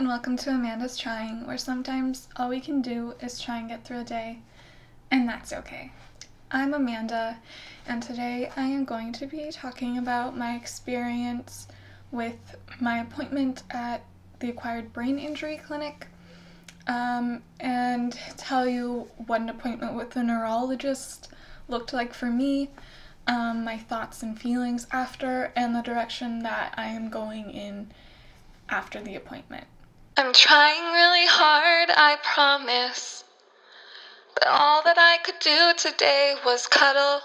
and welcome to Amanda's Trying, where sometimes all we can do is try and get through a day, and that's okay. I'm Amanda, and today I am going to be talking about my experience with my appointment at the Acquired Brain Injury Clinic, and tell you what an appointment with a neurologist looked like for me, my thoughts and feelings after, and the direction that I am going in after the appointment. I'm trying really hard, I promise, but all that I could do today was cuddle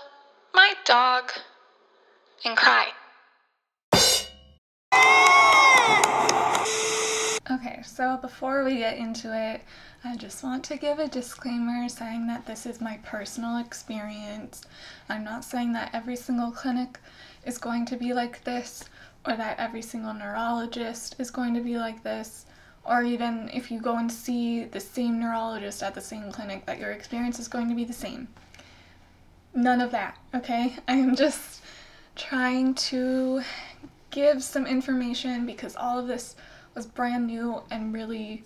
my dog and cry. Okay, so before we get into it, I just want to give a disclaimer saying that this is my personal experience. I'm not saying that every single clinic is going to be like this, or that every single neurologist is going to be like this, or even if you go and see the same neurologist at the same clinic, that your experience is going to be the same. None of that, okay? I am just trying to give some information because all of this was brand new and really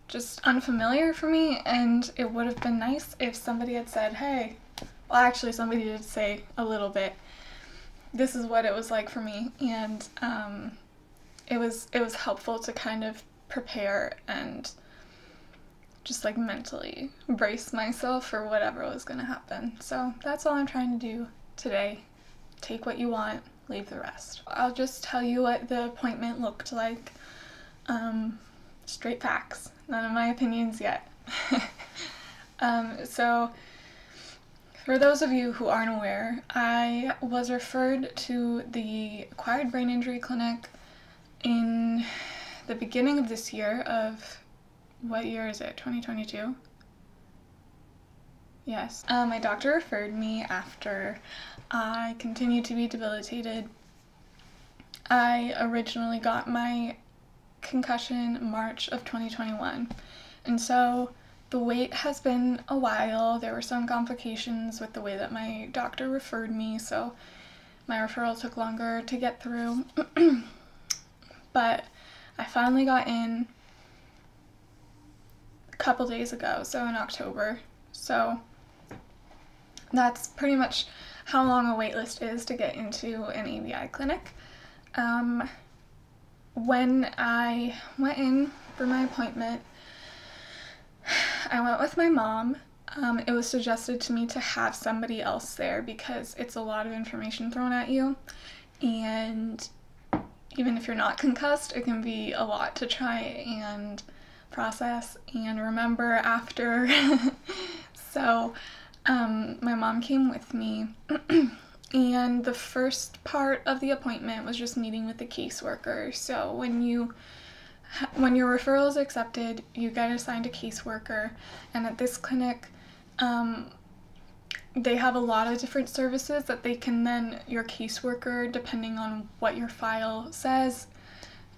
just unfamiliar for me, and it would have been nice if somebody had said, hey, well, actually somebody did say a little bit, this is what it was like for me, and it was helpful to kind of prepare and just like mentally brace myself for whatever was going to happen. So that's all I'm trying to do today. Take what you want, leave the rest. I'll just tell you what the appointment looked like. Straight facts, none of my opinions yet. So for those of you who aren't aware, I was referred to the Acquired Brain Injury Clinic in the beginning of this year of, what year is it, 2022? Yes. My doctor referred me after I continued to be debilitated. I originally got my concussion March of 2021, and so the wait has been a while. There were some complications with the way that my doctor referred me, so my referral took longer to get through. But I finally got in a couple days ago, so in October. So that's pretty much how long a wait list is to get into an ABI clinic. When I went in for my appointment, I went with my mom. It was suggested to me to have somebody else there because it's a lot of information thrown at you, and even if you're not concussed, it can be a lot to try and process and remember after. So my mom came with me, and the first part of the appointment was just meeting with the caseworker. So when your referral is accepted, you get assigned a caseworker, and at this clinic, they have a lot of different services that they can then, your caseworker, depending on what your file says,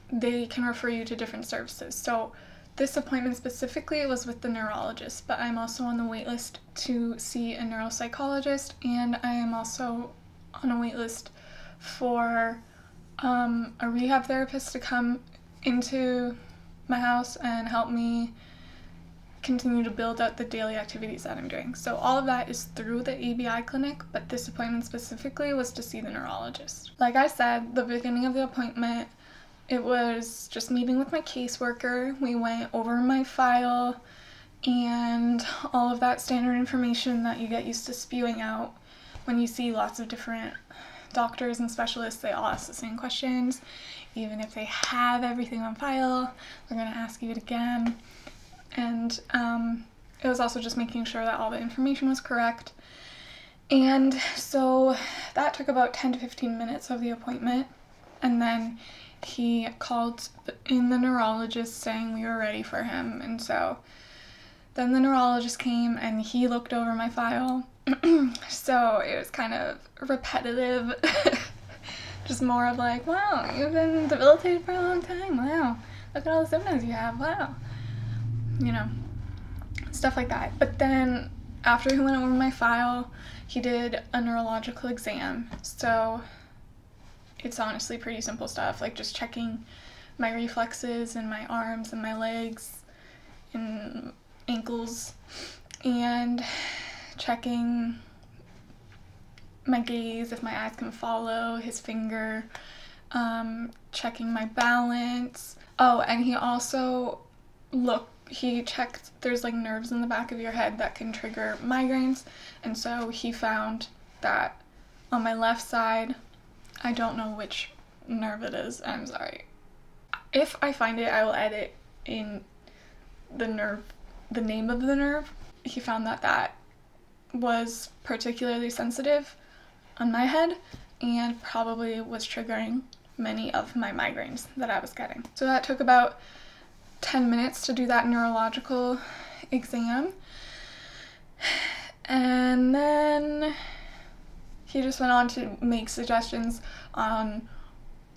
they can refer you to different services. So this appointment specifically was with the neurologist, but I'm also on the wait list to see a neuropsychologist, and I am also on a wait list for a rehab therapist to come into my house and help me continue to build out the daily activities that I'm doing. So all of that is through the ABI clinic, but this appointment specifically was to see the neurologist. Like I said, the beginning of the appointment, it was just meeting with my caseworker. We went over my file and all of that standard information that you get used to spewing out when you see lots of different doctors and specialists. They all ask the same questions. Even if they have everything on file, they're going to ask you it again. And it was also just making sure that all the information was correct. And so that took about 10 to 15 minutes of the appointment. And then he called in the neurologist saying we were ready for him. And so then the neurologist came and he looked over my file. So it was kind of repetitive. Just more of like, wow, you've been debilitated for a long time. Wow, look at all the symptoms you have. Wow. You know, stuff like that. But then after he went over my file, he did a neurological exam. So it's honestly pretty simple stuff, like just checking my reflexes in my arms and my legs and ankles, and checking my gaze, if my eyes can follow his finger, checking my balance. Oh, and he also he checked, there's like nerves in the back of your head that can trigger migraines, and so he found that on my left side, I don't know which nerve it is, I'm sorry. If I find it, I will edit in the name of the nerve. He found that that was particularly sensitive on my head and probably was triggering many of my migraines that I was getting. So that took about 10 minutes to do that neurological exam. And then he just went on to make suggestions on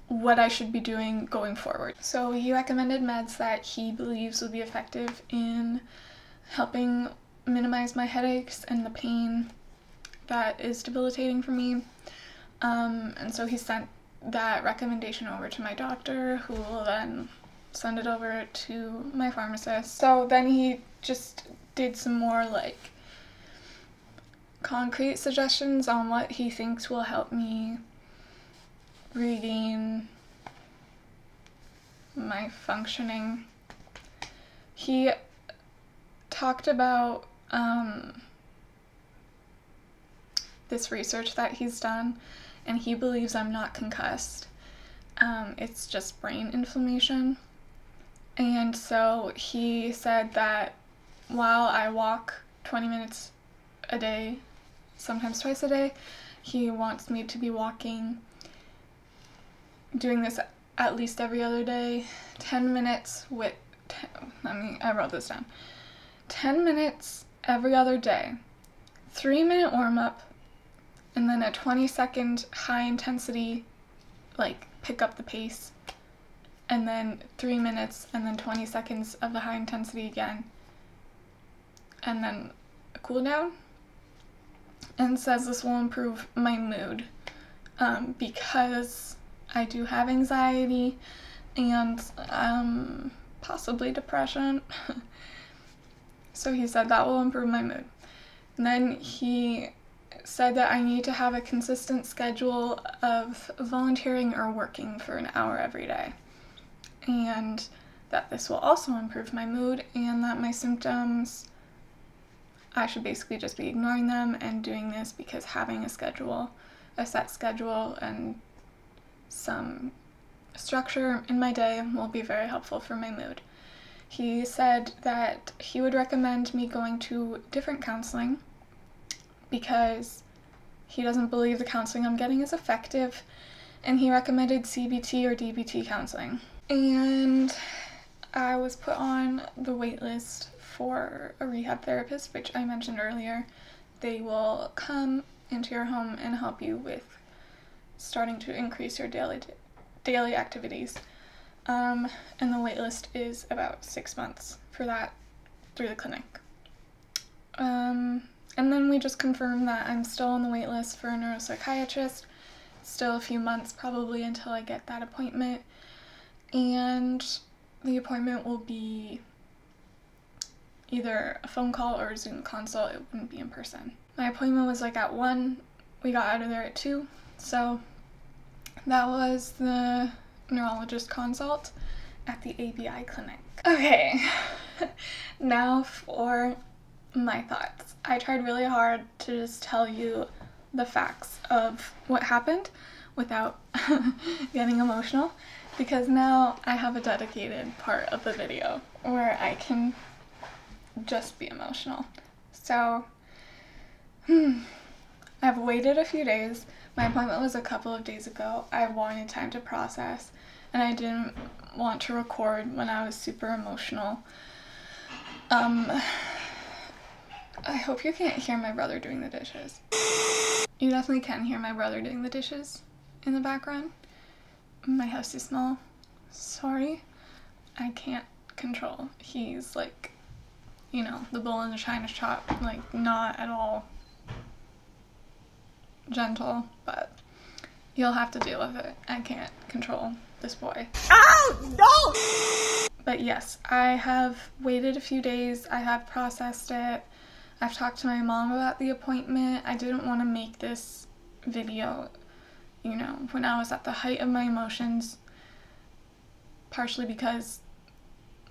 what I should be doing going forward. So he recommended meds that he believes would be effective in helping minimize my headaches and the pain that is debilitating for me. And so he sent that recommendation over to my doctor, who will then send it over to my pharmacist. So then he just did some more like concrete suggestions on what he thinks will help me regain my functioning. He talked about this research that he's done, and he believes I'm not concussed. It's just brain inflammation. And so he said that while I walk 20 minutes a day, sometimes twice a day, he wants me to be walking, doing this at least every other day, 10 minutes with, I wrote this down, 10 minutes every other day, 3-minute warm-up, and then a 20-second high intensity, like pick up the pace, and then 3 minutes, and then 20 seconds of the high intensity again, and then a cool down, and says this will improve my mood, because I do have anxiety and possibly depression. So he said that will improve my mood. And then he said that I need to have a consistent schedule of volunteering or working for an hour every day, and that this will also improve my mood, and that my symptoms, I should basically just be ignoring them and doing this because having a schedule, a set schedule, and some structure in my day will be very helpful for my mood. He said that he would recommend me going to different counseling because he doesn't believe the counseling I'm getting is effective, and he recommended CBT or DBT counseling. And I was put on the wait list for a rehab therapist, which I mentioned earlier. They will come into your home and help you with starting to increase your daily activities. And the wait list is about 6 months for that through the clinic. And then we just confirmed that I'm still on the wait list for a neuropsychiatrist. Still a few months probably until I get that appointment. And the appointment will be either a phone call or a Zoom consult. It wouldn't be in person. My appointment was like at 1. We got out of there at 2. So that was the Neurologist Consult at the ABI Clinic. Okay, now for my thoughts. I tried really hard to just tell you the facts of what happened without getting emotional, because now I have a dedicated part of the video where I can just be emotional. So, I've waited a few days. My appointment was a couple of days ago. I wanted time to process, and I didn't want to record when I was super emotional. I hope you can't hear my brother doing the dishes. You definitely can hear my brother doing the dishes in the background. My house is small. Sorry. I can't control. He's like, you know, the bull in the china shop, like not at all gentle, but You'll have to deal with it. I can't control this boy. Oh, no! But yes, I have waited a few days. I have processed it. I've talked to my mom about the appointment. I didn't want to make this video, you know, when I was at the height of my emotions, partially because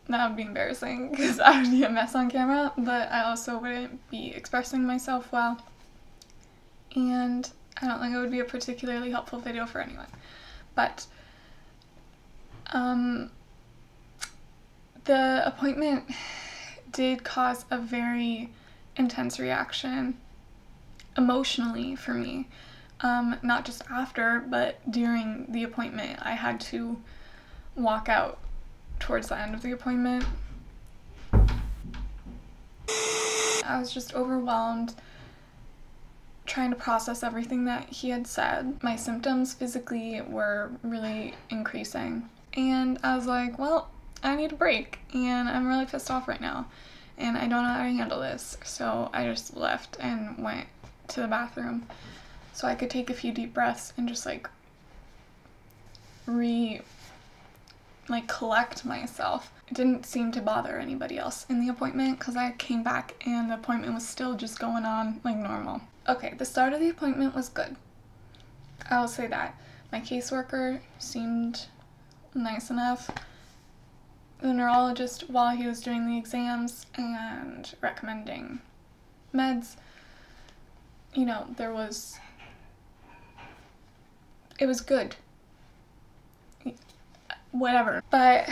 that would be embarrassing because I would be a mess on camera, but I also wouldn't be expressing myself well, and I don't think it would be a particularly helpful video for anyone. But the appointment did cause a very intense reaction emotionally for me. Not just after, but during the appointment. I had to walk out towards the end of the appointment. I was just overwhelmed trying to process everything that he had said. My symptoms physically were really increasing, and I was like, well, I need a break, and I'm really pissed off right now, and I don't know how to handle this. So I just left and went to the bathroom so I could take a few deep breaths and just collect myself. It didn't seem to bother anybody else in the appointment because I came back and the appointment was still just going on like normal. Okay, the start of the appointment was good. I will say that. My caseworker seemed nice enough. The neurologist, while he was doing the exams and recommending meds, you know, it was good. Whatever. But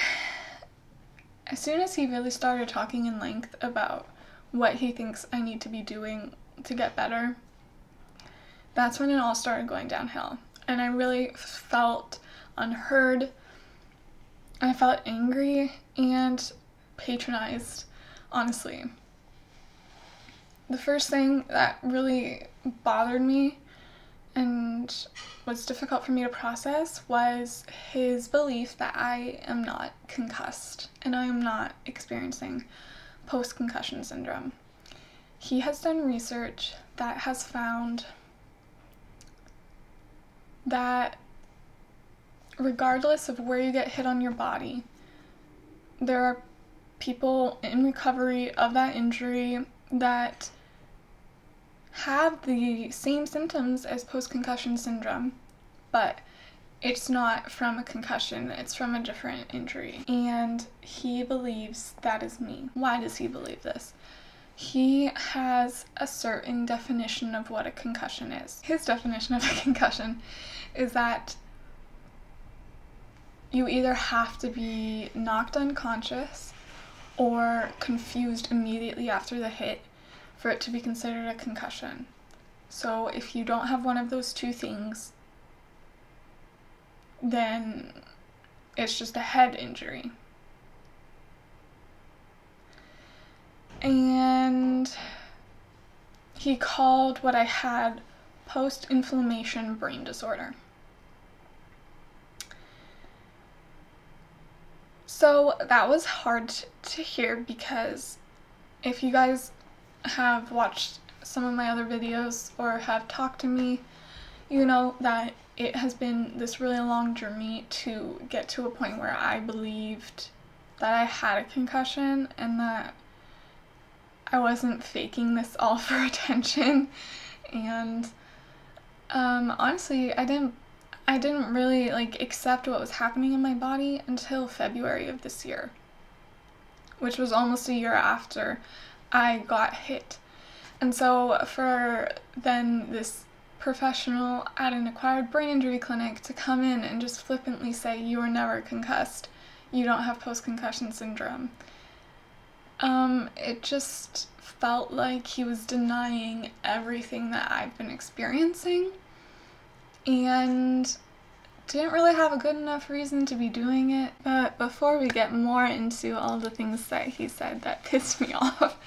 as soon as he really started talking in length about what he thinks I need to be doing to get better, that's when it all started going downhill. And I really felt unheard. I felt angry and patronized, honestly. The first thing that really bothered me and was difficult for me to process was his belief that I am not concussed and I am not experiencing post-concussion syndrome. He has done research that has found that regardless of where you get hit on your body, there are people in recovery of that injury that have the same symptoms as post-concussion syndrome, but it's not from a concussion, it's from a different injury. And he believes that is me. Why does he believe this? He has a certain definition of what a concussion is. His definition of a concussion is that you either have to be knocked unconscious or confused immediately after the hit for it to be considered a concussion. So if you don't have one of those two things, then it's just a head injury. And he called what I had post-inflammation brain disorder. So that was hard to hear because if you guys have watched some of my other videos or have talked to me, you know that it has been this really long journey to get to a point where I believed that I had a concussion and that I wasn't faking this all for attention. And honestly, I didn't really accept what was happening in my body until February of this year, which was almost a year after I got hit. And so for then this professional at an acquired brain injury clinic to come in and just flippantly say, you were never concussed, you don't have post-concussion syndrome, it just felt like he was denying everything that I've been experiencing and didn't really have a good enough reason to be doing it. But before we get more into all the things that he said that pissed me off,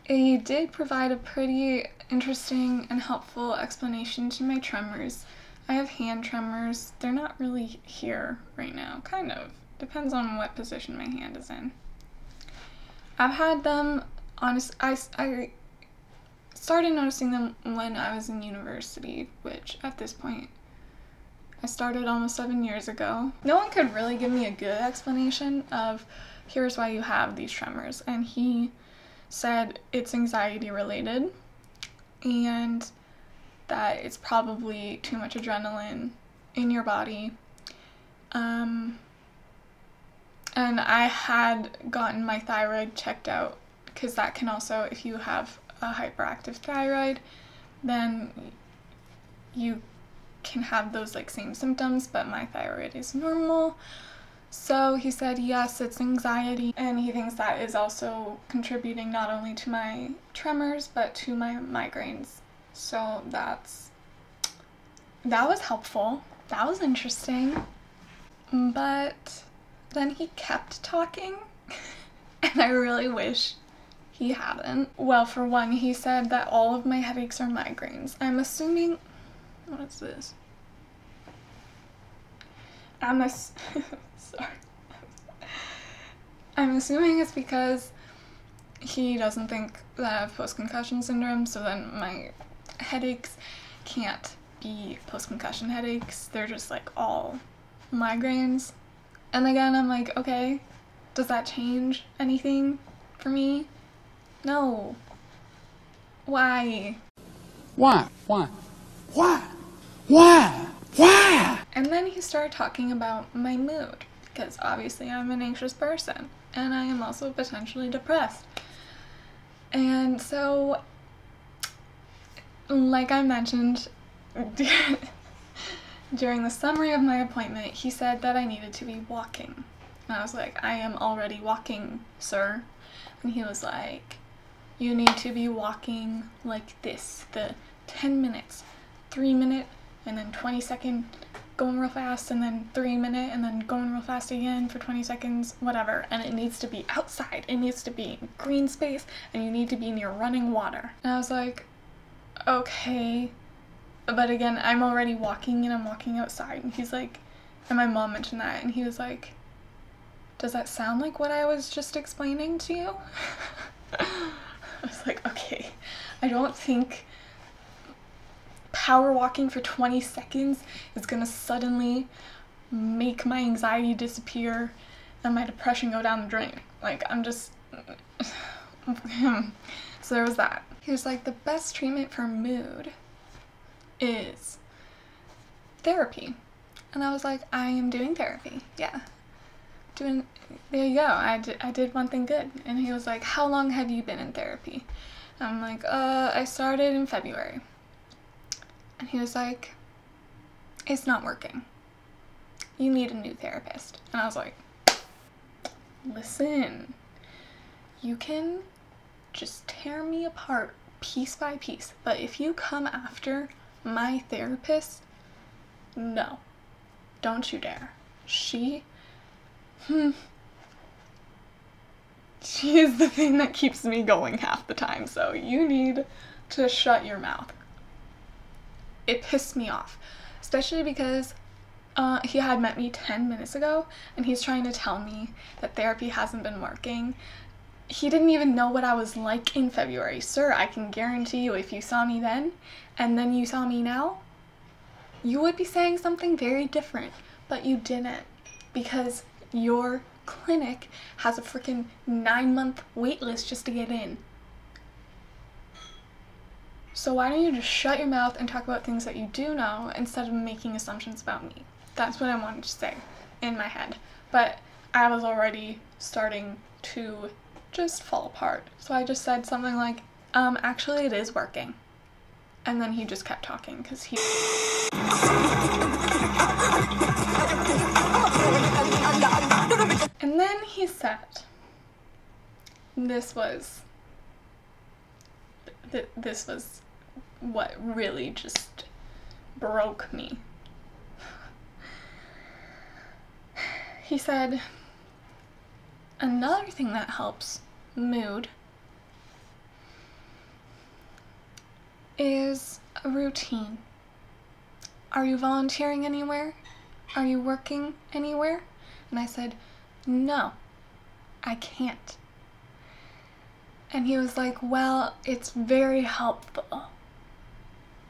he did provide a pretty interesting and helpful explanation to my tremors. I have hand tremors. They're not really here right now, kind of. Depends on what position my hand is in. I've had them, I started noticing them when I was in university, which at this point I started almost 7 years ago. No one could really give me a good explanation of here's why you have these tremors, and he said it's anxiety related and that it's probably too much adrenaline in your body. And I had gotten my thyroid checked out, because that can also, if you have a hyperactive thyroid, then you can have those like same symptoms, but my thyroid is normal. So he said yes, it's anxiety, and he thinks that is also contributing not only to my tremors but to my migraines. So that was helpful. That was interesting. But then he kept talking and I really wish he hadn't. Well, for one, he said that all of my headaches are migraines. I'm assuming, what is this? Sorry. I'm assuming it's because he doesn't think that I have post-concussion syndrome, so then my headaches can't be post-concussion headaches. They're just like all migraines. And again, I'm like, okay, does that change anything for me? No. Why? Why? Why? Why? Why? Why? And then he started talking about my mood, because obviously I'm an anxious person, and I am also potentially depressed. And so, like I mentioned, during the summary of my appointment, he said that I needed to be walking. And I was like, I am already walking, sir. And he was like, you need to be walking like this, the 10 minutes, 3 minute, and then 20-second going real fast, and then 3 minute, and then going real fast again for 20 seconds, whatever. And it needs to be outside, it needs to be in green space, and you need to be near running water. And I was like, okay. But again, I'm already walking and I'm walking outside. And he's like, and my mom mentioned that, and he was like, does that sound like what I was just explaining to you? I was like, okay, I don't think power walking for 20 seconds is gonna suddenly make my anxiety disappear and my depression go down the drain. Like, I'm just, so there was that. He was like, the best treatment for mood is therapy. And I was like, I am doing therapy, yeah. There you go, I did one thing good. And he was like, how long have you been in therapy? And I'm like, I started in February. And he was like, it's not working. You need a new therapist. And I was like, listen, you can just tear me apart piece by piece, but if you come after my therapist, no, don't you dare. She is the thing that keeps me going half the time, so you need to shut your mouth. It pissed me off, especially because he had met me 10 minutes ago, and he's trying to tell me that therapy hasn't been working. He didn't even know what I was like in February. Sir, I can guarantee you, if you saw me then, and then you saw me now, you would be saying something very different, but you didn't, because your clinic has a freaking 9-month wait list just to get in. So why don't you just shut your mouth and talk about things that you do know instead of making assumptions about me? That's what I wanted to say in my head. But I was already starting to just fall apart. So I just said something like, actually it is working. And then he just kept talking because he... And then he said, this was what really just broke me. He said, another thing that helps mood is a routine. Are you volunteering anywhere? Are you working anywhere? And I said, no, I can't. And he was like, well, it's very helpful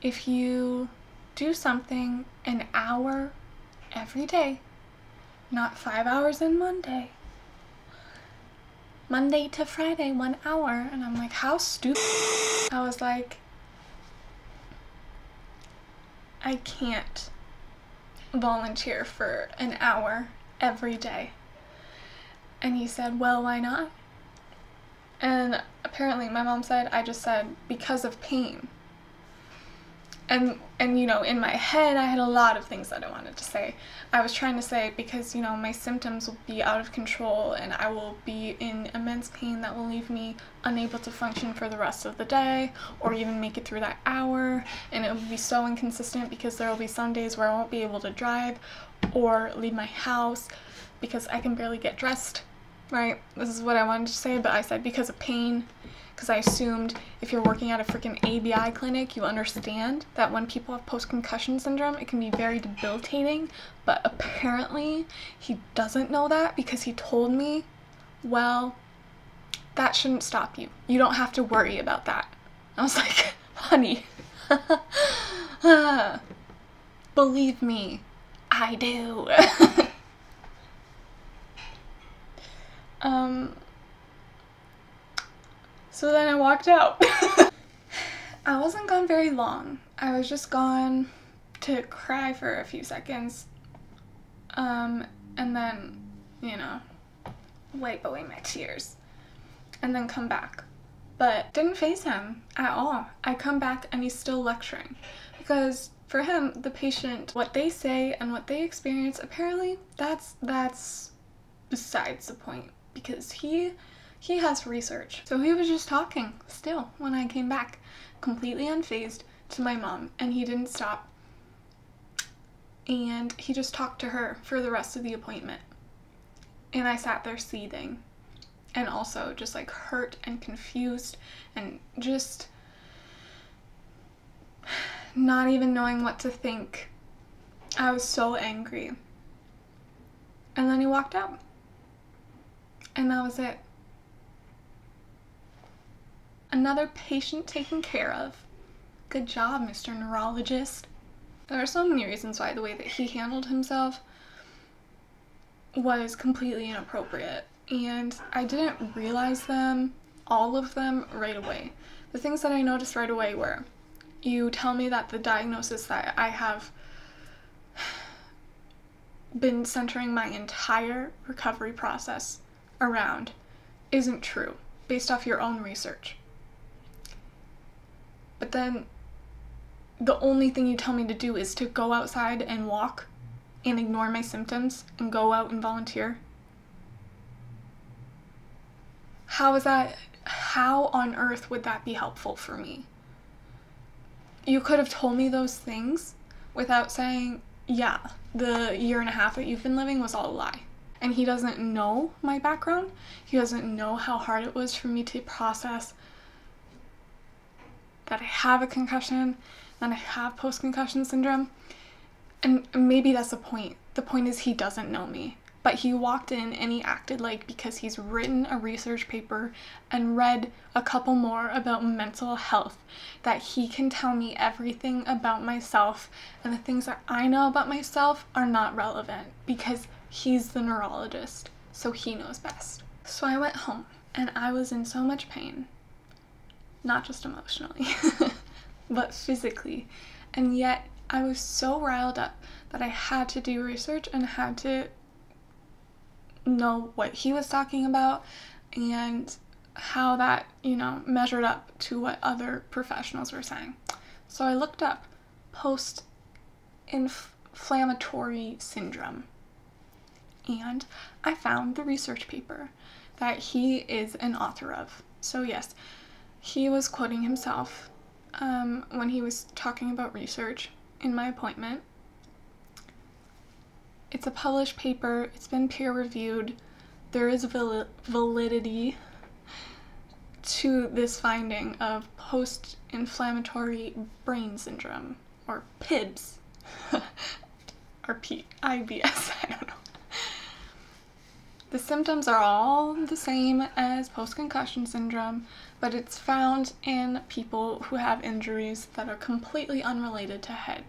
if you do something an hour every day, not 5 hours in Monday. Monday to Friday, 1 hour. And I'm like, how stupid. I was like, I can't volunteer for an hour every day. And he said, well, why not? And apparently my mom said, I just said, because of pain. And you know, in my head, I had a lot of things that I wanted to say. I was trying to say, because, you know, my symptoms will be out of control and I will be in immense pain that will leave me unable to function for the rest of the day or even make it through that hour. And it will be so inconsistent because there will be some days where I won't be able to drive or leave my house because I can barely get dressed, right? This is what I wanted to say, but I said because of pain. Because I assumed if you're working at a freaking ABI clinic, you understand that when people have post-concussion syndrome, it can be very debilitating. But apparently, he doesn't know that because he told me, well, that shouldn't stop you. You don't have to worry about that. I was like, honey, believe me, I do. So then I walked out. I wasn't gone very long. I was just gone to cry for a few seconds. And then, you know, wipe away my tears. And then come back. But didn't faze him at all. I come back and he's still lecturing. Because for him, the patient, what they say and what they experience, apparently that's besides the point. Because he has research. So he was just talking still when I came back, completely unfazed, to my mom, and he didn't stop. And he just talked to her for the rest of the appointment. And I sat there seething and also just like hurt and confused and just not even knowing what to think. I was so angry. And then he walked out. And that was it. Another patient taken care of. Good job, Mr. Neurologist. There are so many reasons why the way that he handled himself was completely inappropriate. And I didn't realize them, all of them, right away. The things that I noticed right away were, you tell me that the diagnosis that I have been centering my entire recovery process around isn't true, based off your own research. But then the only thing you tell me to do is to go outside and walk and ignore my symptoms and go out and volunteer. How on earth would that be helpful for me? You could have told me those things without saying, yeah, the 1.5 years that you've been living was all a lie. And he doesn't know my background. He doesn't know how hard it was for me to process that I have a concussion, that I have post-concussion syndrome. And maybe that's the point. The point is he doesn't know me. But he walked in and he acted like, because he's written a research paper and read a couple more about mental health, that he can tell me everything about myself, and the things that I know about myself are not relevant because he's the neurologist, so he knows best. So I went home and I was in so much pain, not just emotionally, but physically. And yet I was so riled up that I had to do research and had to know what he was talking about and how that, you know, measured up to what other professionals were saying. So I looked up post-inflammatory syndrome and I found the research paper that he is an author of. So yes, he was quoting himself when he was talking about research in my appointment. It's a published paper, it's been peer-reviewed, there is validity to this finding of post-inflammatory brain syndrome, or PIBS, or PIBS, I don't know. The symptoms are all the same as post-concussion syndrome, but it's found in people who have injuries that are completely unrelated to head.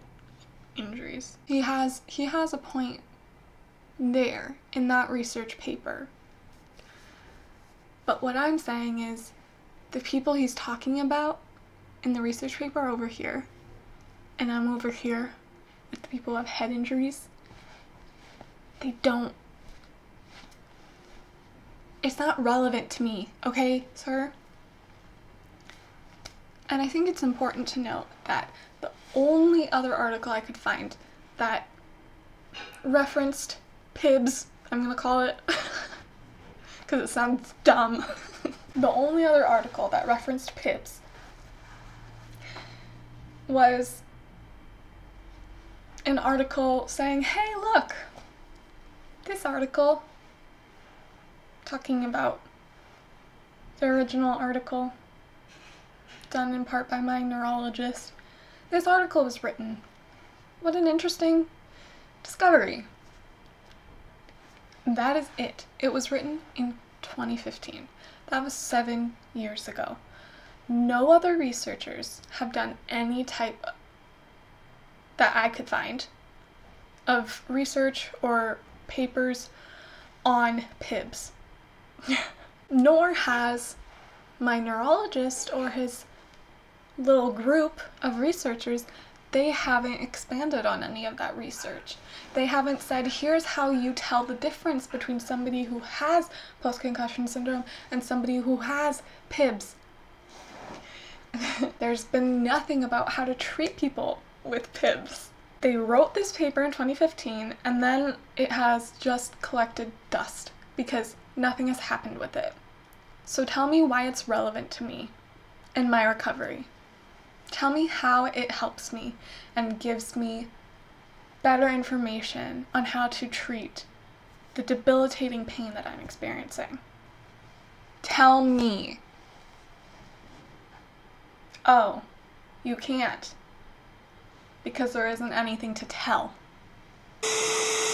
injuries. He has a point there in that research paper. But what I'm saying is the people he's talking about in the research paper are over here, and I'm over here with the people who have head injuries. They don't. It's not relevant to me, okay, sir? And I think it's important to note that the only other article I could find that referenced PIBs, I'm gonna call it, because it sounds dumb. The only other article that referenced PIBs was an article saying, hey, look, this article, talking about the original article done in part by my neurologist. This article was written. What an interesting discovery. That is it. It was written in 2015. That was 7 years ago. No other researchers have done any type that I could find of research or papers on PIBs. Nor has my neurologist or his little group of researchers, they haven't expanded on any of that research. They haven't said, here's how you tell the difference between somebody who has post-concussion syndrome and somebody who has PIBs. There's been nothing about how to treat people with PIBs. They wrote this paper in 2015, and then it has just collected dust because nothing has happened with it. So tell me why it's relevant to me and my recovery. Tell me how it helps me and gives me better information on how to treat the debilitating pain that I'm experiencing. Tell me. Oh, you can't, because there isn't anything to tell.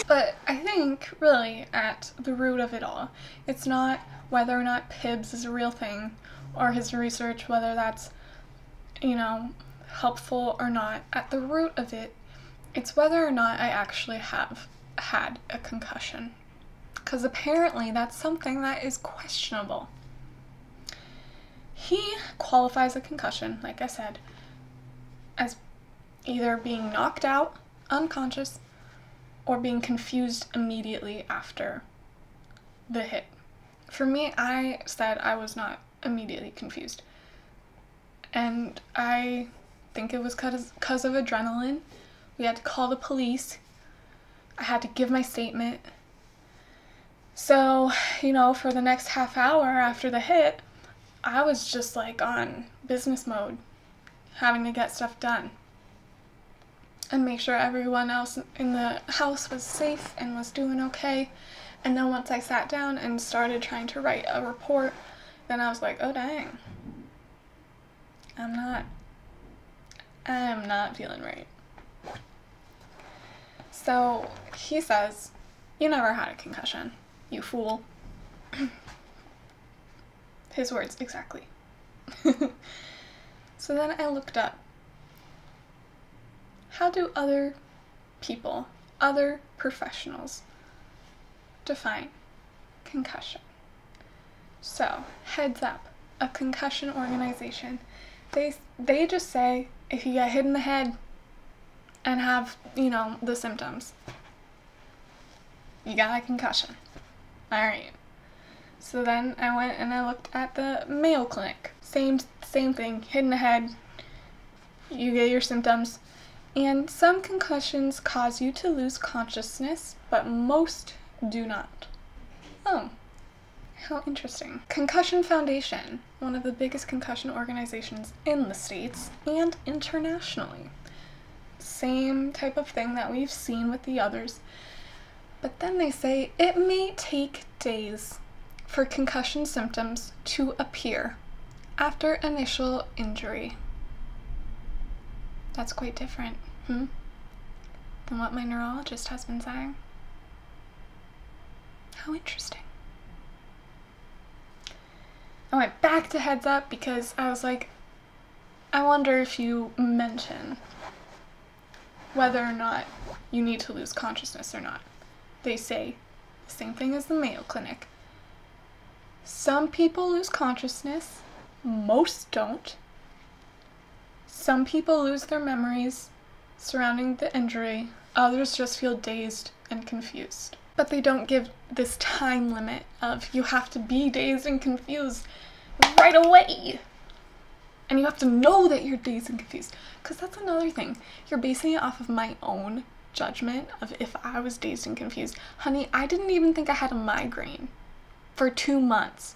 But I think, really, at the root of it all, it's not whether or not PIBs is a real thing, or his research, whether that's, helpful or not. At the root of it, it's whether or not I actually have had a concussion. Because apparently that's something that is questionable. He qualifies a concussion, like I said, as either being knocked out, unconscious, or being confused immediately after the hit. For me, I said I was not immediately confused. And I think it was because of adrenaline. We had to call the police. I had to give my statement. So, for the next half hour after the hit, I was just like on business mode, having to get stuff done and make sure everyone else in the house was safe and was doing okay. And then once I sat down and started trying to write a report, then I was like, oh dang, I am not feeling right. So he says, you never had a concussion, you fool. His words exactly. So then I looked up, how do other people, other professionals, define concussion? So, heads up, a concussion organization, they just say if you get hit in the head and have, the symptoms, you got a concussion. Alright. So then I went and I looked at the Mayo Clinic. Same thing, hit in the head, you get your symptoms. And some concussions cause you to lose consciousness, but most do not. Oh, how interesting. Concussion Foundation, one of the biggest concussion organizations in the States and internationally. Same type of thing that we've seen with the others. But then they say it may take days for concussion symptoms to appear after initial injury. That's quite different, than what my neurologist has been saying. How interesting. I went back to Heads Up because I was like, I wonder if you mention whether or not you need to lose consciousness or not. They say the same thing as the Mayo Clinic. Some people lose consciousness, most don't. Some people lose their memories surrounding the injury, others just feel dazed and confused. But they don't give this time limit of you have to be dazed and confused right away. And you have to know that you're dazed and confused. Because that's another thing. You're basing it off of my own judgment of if I was dazed and confused. Honey, I didn't even think I had a migraine for 2 months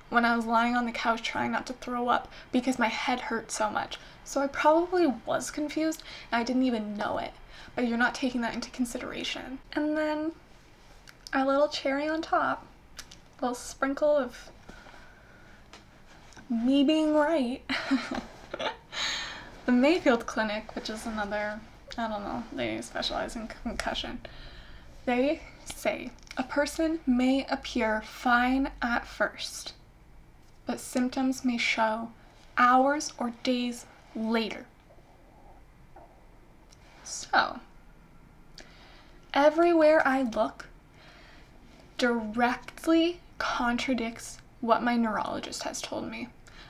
when I was lying on the couch trying not to throw up because my head hurt so much. So I probably was confused and I didn't even know it. But you're not taking that into consideration. And then a little cherry on top, a little sprinkle of me being right. The Mayfield Clinic, which is another, I don't know, they specialize in concussion. They say a person may appear fine at first, but symptoms may show hours or days later. So, everywhere I look directly contradicts what my neurologist has told me.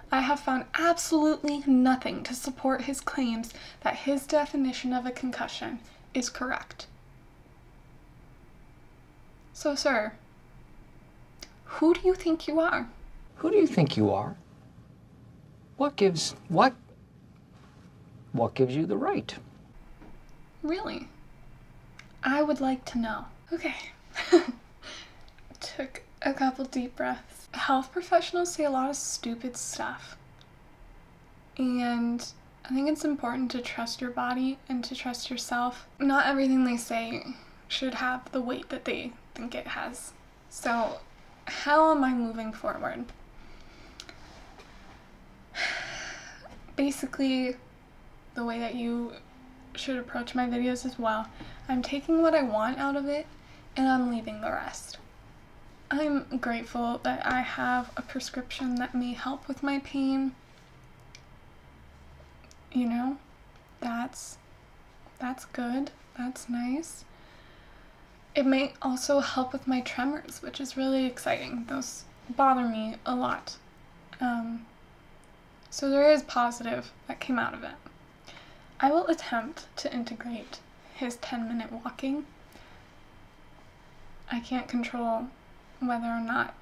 I have found absolutely nothing to support his claims that his definition of a concussion is correct. So, sir, who do you think you are? Who do you think you are? What gives you the right? Really? I would like to know. Okay. Took a couple deep breaths. Health professionals say a lot of stupid stuff. And I think it's important to trust your body and to trust yourself. Not everything they say should have the weight that they think it has. So, how am I moving forward? Basically, the way that you should approach my videos as well. I'm taking what I want out of it and I'm leaving the rest. I'm grateful that I have a prescription that may help with my pain. You know, that's good. That's nice. It may also help with my tremors, which is really exciting. Those bother me a lot. So there is positive that came out of it. I will attempt to integrate his 10-minute walking. I can't control whether or not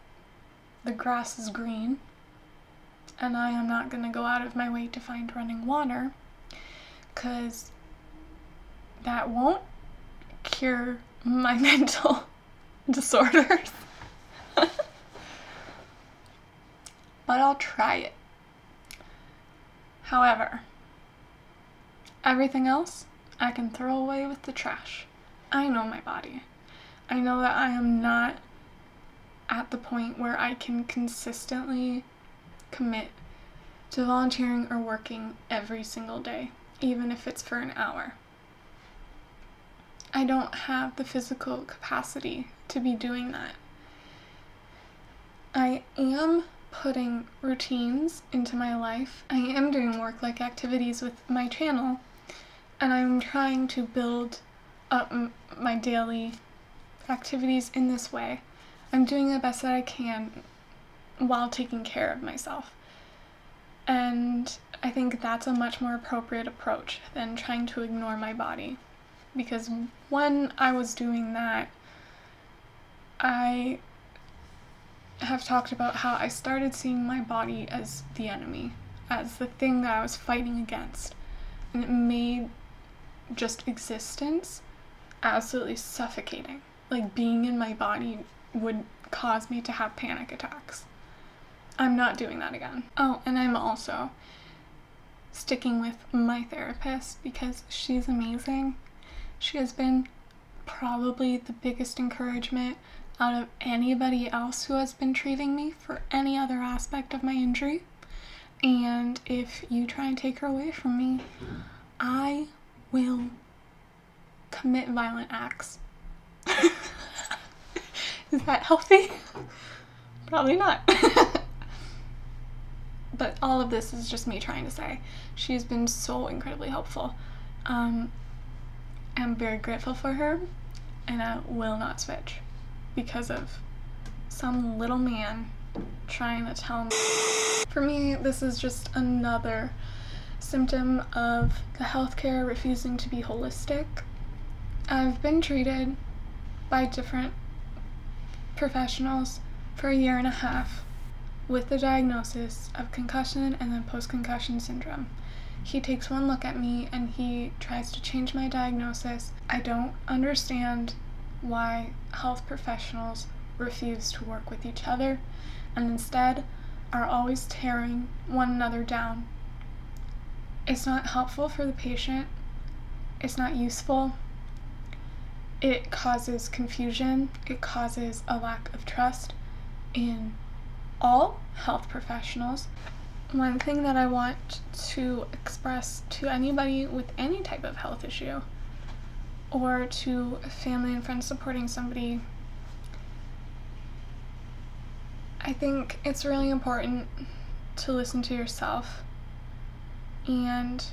the grass is green, and I am not going to go out of my way to find running water, because that won't cure my mental disorders. But I'll try it. However, everything else I can throw away with the trash. I know my body. I know that I am not at the point where I can consistently commit to volunteering or working every single day, even if it's for an hour. I don't have the physical capacity to be doing that. I am putting routines into my life. I am doing work-like activities with my channel, and I'm trying to build up my daily activities in this way. I'm doing the best that I can while taking care of myself. And I think that's a much more appropriate approach than trying to ignore my body. Because when I was doing that, I have talked about how I started seeing my body as the enemy, as the thing that I was fighting against. And it made just existence absolutely suffocating. Like, being in my body would cause me to have panic attacks. I'm not doing that again. Oh, and I'm also sticking with my therapist because she's amazing. She has been probably the biggest encouragement out of anybody else who has been treating me for any other aspect of my injury. And if you try and take her away from me, I will commit violent acts. Is that healthy? Probably not. But all of this is just me trying to say she's been so incredibly helpful. am very grateful for her, and I will not switch because of some little man trying to tell me. For me, this is just another symptom of the healthcare refusing to be holistic. I've been treated by different professionals for 1.5 years with the diagnosis of concussion and then post-concussion syndrome. He takes one look at me and he tries to change my diagnosis. I don't understand why health professionals refuse to work with each other and instead are always tearing one another down. It's not helpful for the patient. It's not useful. It causes confusion. It causes a lack of trust in all health professionals. One thing that I want to express to anybody with any type of health issue or to family and friends supporting somebody, I think it's really important to listen to yourself and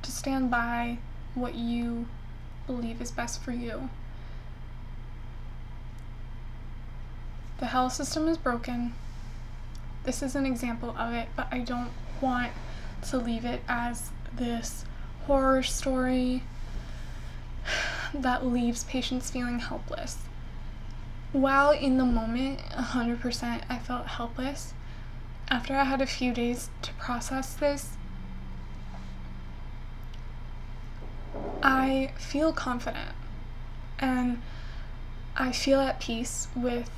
to stand by what you believe is best for you. The health system is broken. This is an example of it, but I don't want to leave it as this horror story that leaves patients feeling helpless. While in the moment, 100% I felt helpless, after I had a few days to process this, I feel confident and I feel at peace with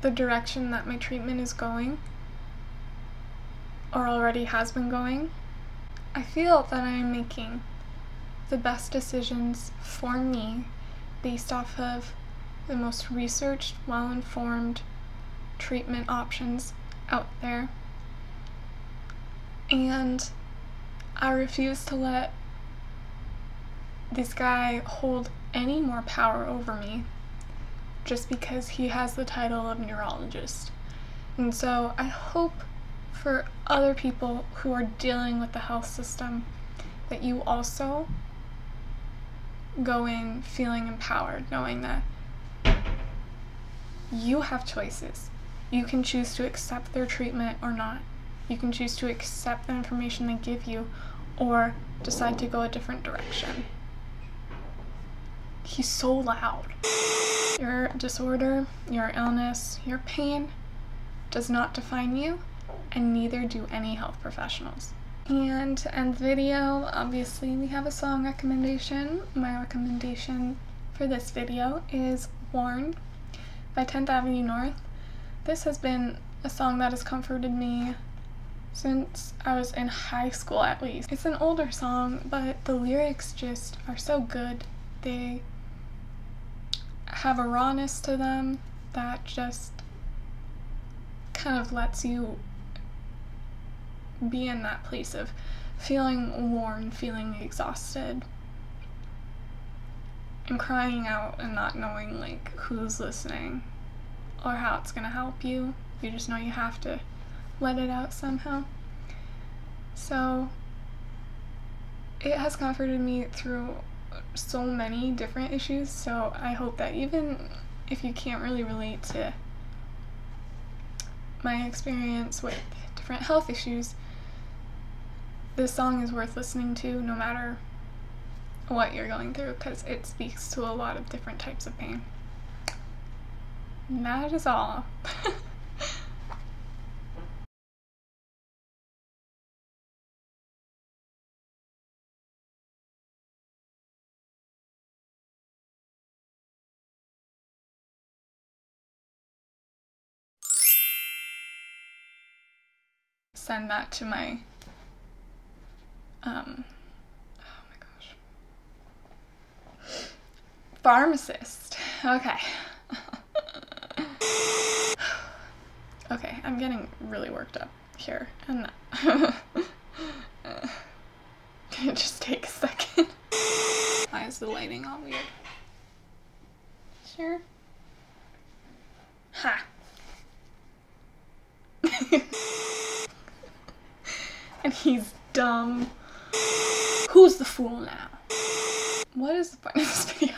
the direction that my treatment is going or already has been going. I feel that I am making the best decisions for me based off of the most researched, well-informed treatment options out there. And I refuse to let this guy hold any more power over me just because he has the title of neurologist. And so I hope for other people who are dealing with the health system that you also go in feeling empowered, knowing that you have choices. You can choose to accept their treatment or not. You can choose to accept the information they give you or decide to go a different direction. He's so loud. Your disorder, your illness, your pain does not define you, and neither do any health professionals. And to end the video, obviously we have a song recommendation. My recommendation for this video is Worn by 10th Avenue North. This has been a song that has comforted me since I was in high school at least. It's an older song, but the lyrics just are so good. They have a rawness to them that just kind of lets you be in that place of feeling worn, feeling exhausted, and crying out and not knowing like who's listening or how it's gonna help you. You just know you have to let it out somehow. So it has comforted me through so many different issues, so I hope that even if you can't really relate to my experience with different health issues, this song is worth listening to no matter what you're going through, because it speaks to a lot of different types of pain. And that is all. Send that to my oh my gosh, pharmacist. Okay. Okay, I'm getting really worked up here, and just take a second. Why is the lighting all weird? Sure. Ha. And he's dumb. Who's the fool now? what is the point of this video?